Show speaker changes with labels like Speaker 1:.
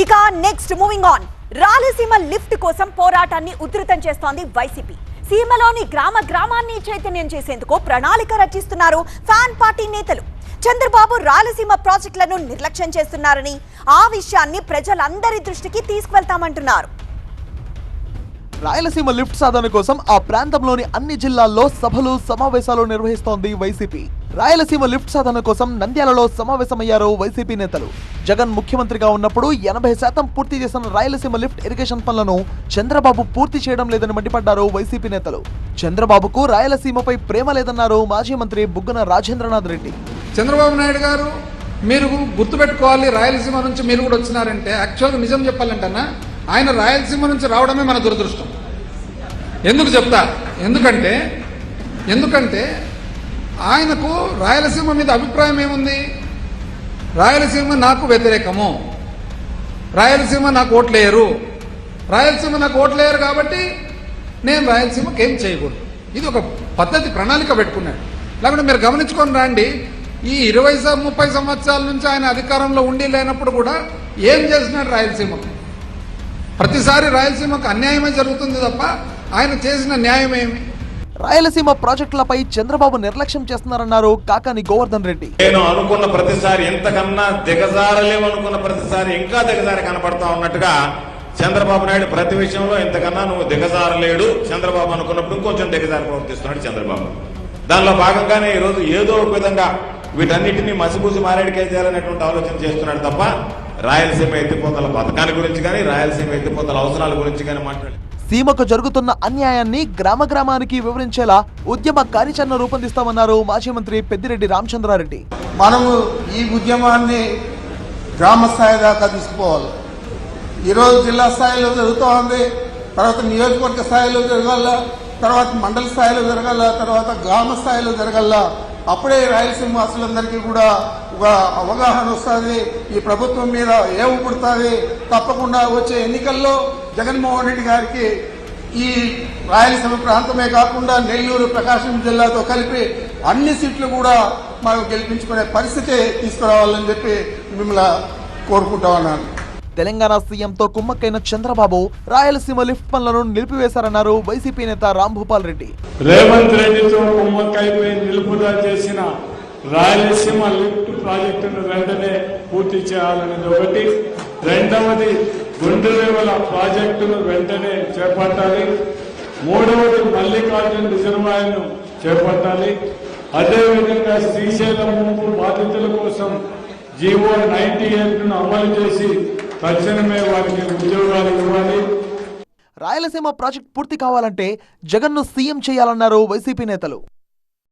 Speaker 1: ఇక next moving on, Rayalaseema lift కోసం పోరాటాన్ని ఉధృతం చేస్తోంది వైసీపీ. సీమలోని గ్రామాన్ని చైతన్యం చేసేందుకు ప్రణాళిక రచిస్తున్నారు ఫ్యాన్ పార్టీ నేతలు. చంద్రబాబు రాయలసీమ ప్రాజెక్టులను నిర్లక్ష్యం చేస్తున్నారని, ఆ విషయాన్ని ప్రజలందరి దృష్టికి తీసుకువెళ్తామంటున్నారు.
Speaker 2: రాయలసీమ లిఫ్ట్ సాధన కోసం ఆ ప్రాంతంలోని అన్ని జిల్లాల్లో సభలు సమావేశాలు నిర్వహిస్తోంది వైసీపీ. రాయలసీమ లిఫ్ట్ సాధన కోసం నంద్యాలలో సమావేశమయ్యారు వైసీపీ నేతలు. జగన్ ముఖ్యమంత్రిగా ఉన్నప్పుడు 80% పూర్తి చేసిన రాయలసీమ లిఫ్ట్ ఇరిగేషన్ పనులను చంద్రబాబు పూర్తి చేయడం లేదని మండిపడ్డారు వైసీపీ నేతలు. చంద్రబాబుకు రాయలసీమపై ప్రేమ లేదన్నారు మాజీ మంత్రి బుగ్గన రాజేంద్రనాథ్ రెడ్డి.
Speaker 3: చంద్రబాబు నాయుడు గారు, మీరు గుర్తుపెట్టుకోవాలి, రాయలసీమ నుంచి మీరు కూడా వచ్చినారంటే యాక్చువల్గా నిజం చెప్పాలంటన్నా ఆయన రాయలసీమ నుంచి రావడమే మన దురదృష్టం. ఎందుకు చెప్తా? ఎందుకంటే ఆయనకు రాయలసీమ మీద అభిప్రాయం ఏముంది? రాయలసీమ నాకు వ్యతిరేకము, రాయలసీమ నాకు ఓట్లేయరు, రాయలసీమ నాకు ఓట్లేయరు కాబట్టి నేను రాయలసీమకి ఏం చేయకూడదు. ఇది ఒక పద్ధతి, ప్రణాళిక పెట్టుకున్నాడు. లేకుంటే మీరు గమనించుకొని రండి, ఈ 20-30 సంవత్సరాల నుంచి ఆయన అధికారంలో ఉండి లేనప్పుడు కూడా ఏం చేసినాడు రాయలసీమకు? ప్రతిసారి రాయలసీమకు అన్యాయమే జరుగుతుంది తప్ప ఆయన చేసిన న్యాయం ఏమి?
Speaker 2: రాయలసీమ ప్రాజెక్టులపై చంద్రబాబు నిర్లక్ష్యం చేస్తున్నారన్నారు కాకాని గోవర్ధన్ రెడ్డి.
Speaker 4: నేను అనుకున్న ప్రతిసారి ఎంతకన్నా దిగజారలేమనుకున్న ప్రతిసారి ఇంకా దిగజారి కనపడతా ఉన్నట్టుగా చంద్రబాబు నాయుడు ప్రతి విషయంలో ఇంతకన్నా నువ్వు దిగజారలేడు చంద్రబాబు అనుకున్నప్పుడు ఇంకొంచెం దిగజారి ప్రవర్తిస్తున్నాడు చంద్రబాబు. దానిలో భాగంగానే ఈరోజు ఏదో ఒక విధంగా వీటన్నిటినీ మసిపూసి మారేడికాయ చేయాలనేటువంటి ఆలోచన చేస్తున్నాడు తప్ప రాయలసీమ ఎత్తిపోతల పథకాల గురించి కానీ రాయలసీమ ఎత్తిపోతల అవసరాల గురించి కానీ మాట్లాడు.
Speaker 2: సీమకు జరుగుతున్న అన్యాయాన్ని గ్రామానికి వివరించేలా ఉద్యమ కార్యాచరణ రూపొందిస్తామన్నారు మాజీ మంత్రి పెద్దిరెడ్డి రామచంద్రారెడ్డి.
Speaker 5: మనము ఈ ఉద్యమాన్ని గ్రామ స్థాయి దాకా తీసుకుపోవాలి. ఈరోజు జిల్లా స్థాయిలో జరుగుతూ ఉంది, తర్వాత నియోజకవర్గ స్థాయిలో జరగాల, తర్వాత మండల స్థాయిలో జరగాల, తర్వాత గ్రామ స్థాయిలో జరగాల. అప్పుడే రాయలసీమ వాసులందరికీ కూడా ఒక అవగాహన వస్తుంది, ఈ ప్రభుత్వం మీద ఏం పుడుతుంది. తప్పకుండా వచ్చే ఎన్నికల్లో జగన్మోహన్ రెడ్డి గారికి ఈ రాయలసీమ ప్రాంతమే కాకుండా నెల్లూరు, ప్రకాశం జిల్లాతో కలిపి అన్ని సీట్లు కూడా మాకు గెలిపించుకునే పరిస్థితి తీసుకురావాలని చెప్పి మిమ్మల్ని కోరుకుంటా ఉన్నాను.
Speaker 2: తెలంగాణ సీఎంతో కుమ్మక్కైన చంద్రబాబు రాయలసీమ లిఫ్ట్ పనులను నిలిపివేశారన్నారు వైసీపీ నేత రాంభూపాల్ రెడ్డి.
Speaker 6: రేవంత్ రెడ్డితో కుమ్మక్కైపోయి నిలుపుదల చేసిన రాయలసీమ లిఫ్ట్ ప్రాజెక్టును వెంటనే పూర్తి చేయాలనేది ఒకటి. రెండవది, గుండ్రేవల ప్రాజెక్టును వెంటనే చేపట్టాలి. మూడవది, మల్లికార్జున రిజర్వాయర్ను చేపట్టాలి. అదేవిధంగా శ్రీశైలం ముంపు బాధితుల కోసం జీవో 98ను అమలు చేసి తక్షణమే వారికి ఉద్యోగాలు ఇవ్వాలి.
Speaker 2: రాయలసీమ ప్రాజెక్ట్ పూర్తి కావాలంటే జగన్ను సీఎం చేయాలన్నారు వైసీపీ నేతలు.